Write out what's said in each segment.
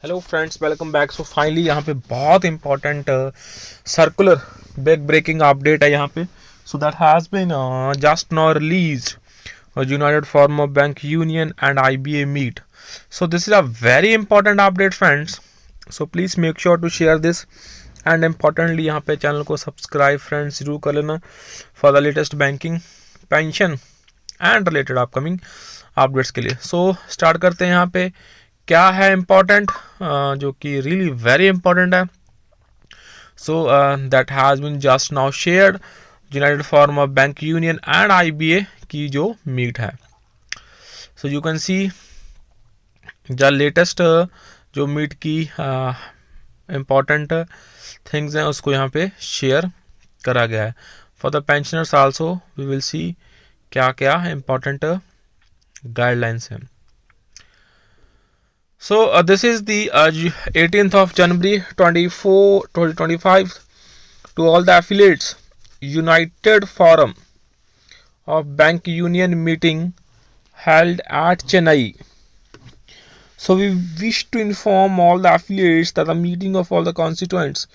Hello friends, welcome back. So finally यहाँ पे बहुत important circular big breaking update है यहाँ पे। So that has been just now released united forum of bank union and IBA meet. So this is a very important update friends. So please make sure to share this and importantly यहाँ पे channel को subscribe friends जरूर कर लेना for the latest banking pension and related upcoming updates के लिए. So start करते हैं यहाँ पे क्या है इम्पोर्टेंट जो कि रियली वेरी इंपॉर्टेंट है. So that has been just now shared united forum of bank union and IBA की जो मीट है. So you can see the latest जो मीट की इम्पॉर्टेंट थिंग्स हैं उसको यहाँ पे शेयर करा गया है. For the pensioners also we will see क्या क्या इम्पॉर्टेंट गाइडलाइंस हैं. So this is the 18th of January 2025 to all the affiliates. United Forum of Bank Union meeting held at Chennai. So we wish to inform all the affiliates that the meeting of all the constituents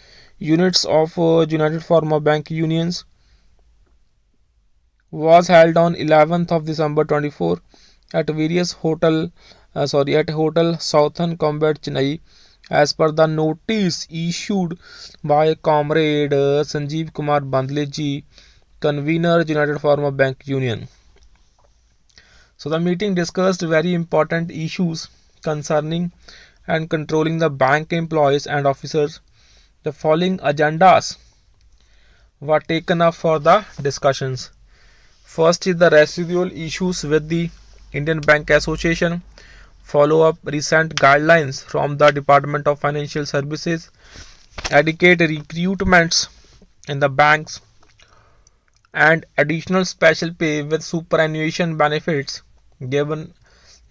units of United Forum of Bank Unions was held on 11th of December 24 at various at Hotel Southern Combat Chennai as per the notice issued by Comrade Sanjeev Kumar Bandle ji, convener United Forum of Bank Union. So the meeting discussed very important issues concerning and controlling the bank employees and officers. The following agendas were taken up for the discussions. First is the residual issues with the Indian Bank Association. Follow up recent guidelines from the Department of Financial Services, adequate recruitments in the banks, and additional special pay with superannuation benefits given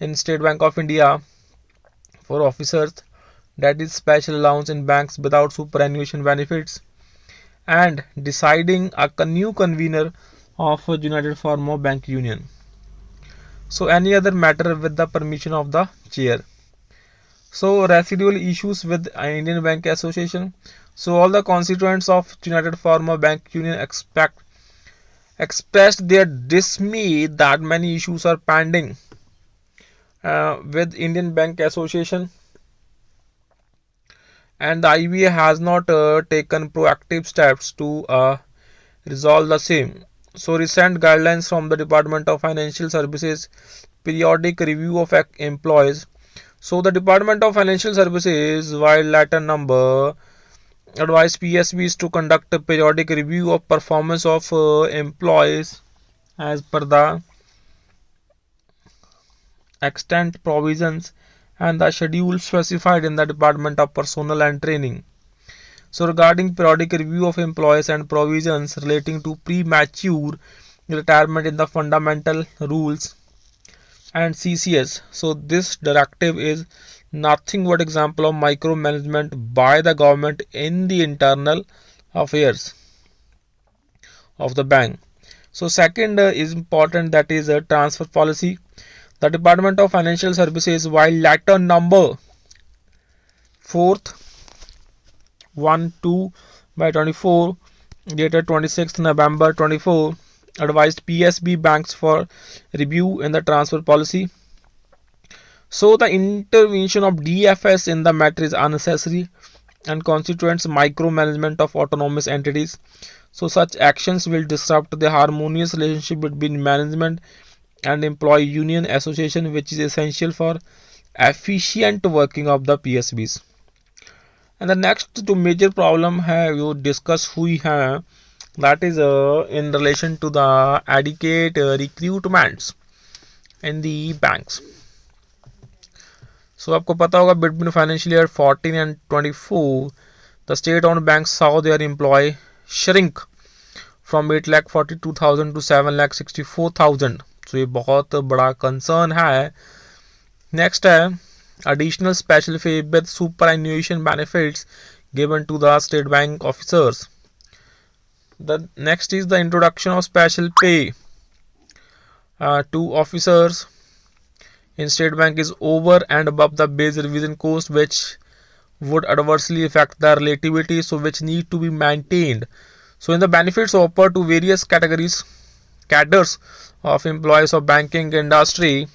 in State Bank of India for officers, that is special allowance in banks without superannuation benefits, and deciding a new convener of United Forum of Bank Union. So any other matter with the permission of the chair. So residual issues with Indian Bank Association. So all the constituents of United Forum of Bank Union expressed their dismay that many issues are pending with Indian Bank Association, and the IBA has not taken proactive steps to resolve the same. So recent guidelines from the Department of Financial Services, periodic review of employees. So the Department of Financial Services, while letter number, advised PSBs to conduct a periodic review of performance of employees as per the extant provisions and the schedule specified in the Department of Personnel and Training. So regarding periodic review of employees and provisions relating to premature retirement in the fundamental rules and CCS. So this directive is nothing but example of micromanagement by the government in the internal affairs of the bank. So second is important, that is a transfer policy. The Department of Financial Services, while letter number 4th 1-2 by 24 dated 26th November 24 advised PSB banks for review in the transfer policy. So the intervention of DFS in the matter is unnecessary and constitutes micromanagement of autonomous entities. So such actions will disrupt the harmonious relationship between management and employee union association, which is essential for efficient working of the PSBs. And the next जो major problem है वो discuss हुई है, that is in relation to the adequate recruitments in the banks. So आपको पता होगा between financial year 14 and 24 the state owned banks saw their employee shrink from 8,42,000 to 7,64,000. So ये बहुत बड़ा concern है. Next है additional special pay with superannuation benefits given to the state bank officers. The next is the introduction of special pay to officers in state bank is over and above the base revision cost, which would adversely affect the relativity, so which need to be maintained. So in the benefits offered to various cadres of employees of banking industry,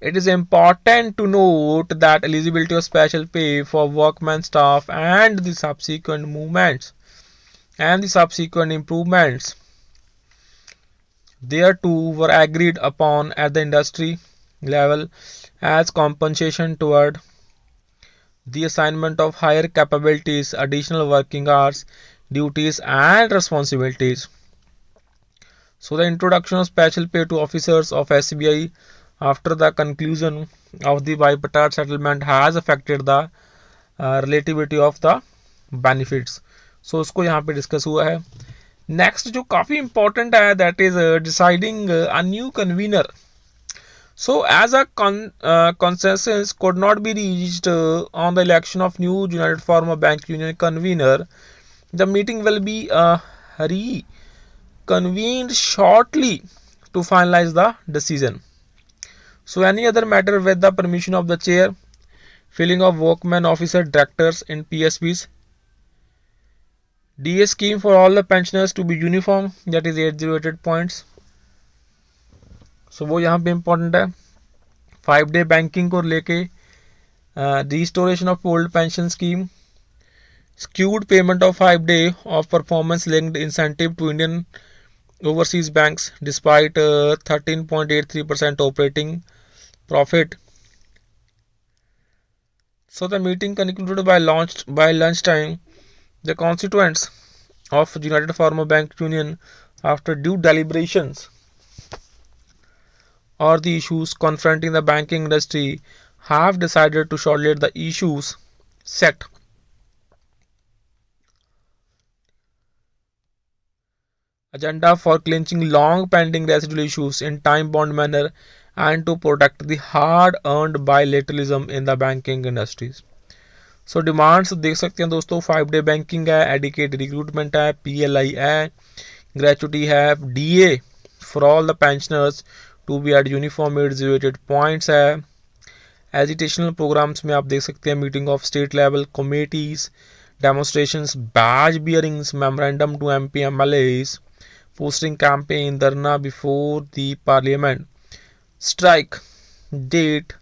it is important to note that eligibility of special pay for workmen staff and the subsequent improvements thereto were agreed upon at the industry level as compensation toward the assignment of higher capabilities, additional working hours, duties, and responsibilities. So, the introduction of special pay to officers of SBI after the conclusion of the bipartite settlement has affected the relativity of the benefits. So, उसको यहाँ पे discuss हुआ है. Next जो काफ़ी important है that is deciding a new convener. So, as a consensus could not be reached on the election of new United Farmer Bank Union convener, the meeting will be reconvened shortly to finalize the decision. So, any other matter with the permission of the chair, filling of workmen officer directors in PSBs, DA scheme for all the pensioners to be uniform, that is 808 points. So वो यहाँ पे important है. 5-day banking को लेके restoration of old pension scheme, skewed payment of 5-day of performance linked incentive to Indian overseas banks despite 13.83% operating profit. So the meeting concluded by lunchtime. The constituents of United Farmer Bank Union, after due deliberations or the issues confronting the banking industry, have decided to shortlist the issues set agenda for clinching long pending residual issues in time bound manner and to protect the hard earned bilateralism in the banking industries. So demands देख सकते हैं दोस्तों. 5-day banking है, adequate recruitment है, PLI है, gratuity है, DA for all the pensioners to be at uniform 808 points है. Agitational programmes में आप देख सकते हैं meeting of state level committees, demonstrations, badge bearings, memorandum to MP MLAs, posting campaign, dharna before the parliament, strike date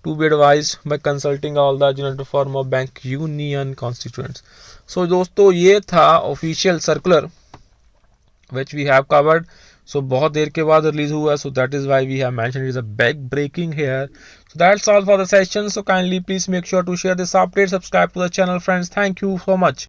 to be advised by consulting all the United Farmer Bank Union constituents. So दोस्तों ये था official circular which we have covered. So बहुत देर के बाद release हुआ, so that is why we have mentioned it is a big breaking here. So that's all for the session. So kindly please make sure to share this update, subscribe to the channel friends. Thank you so much.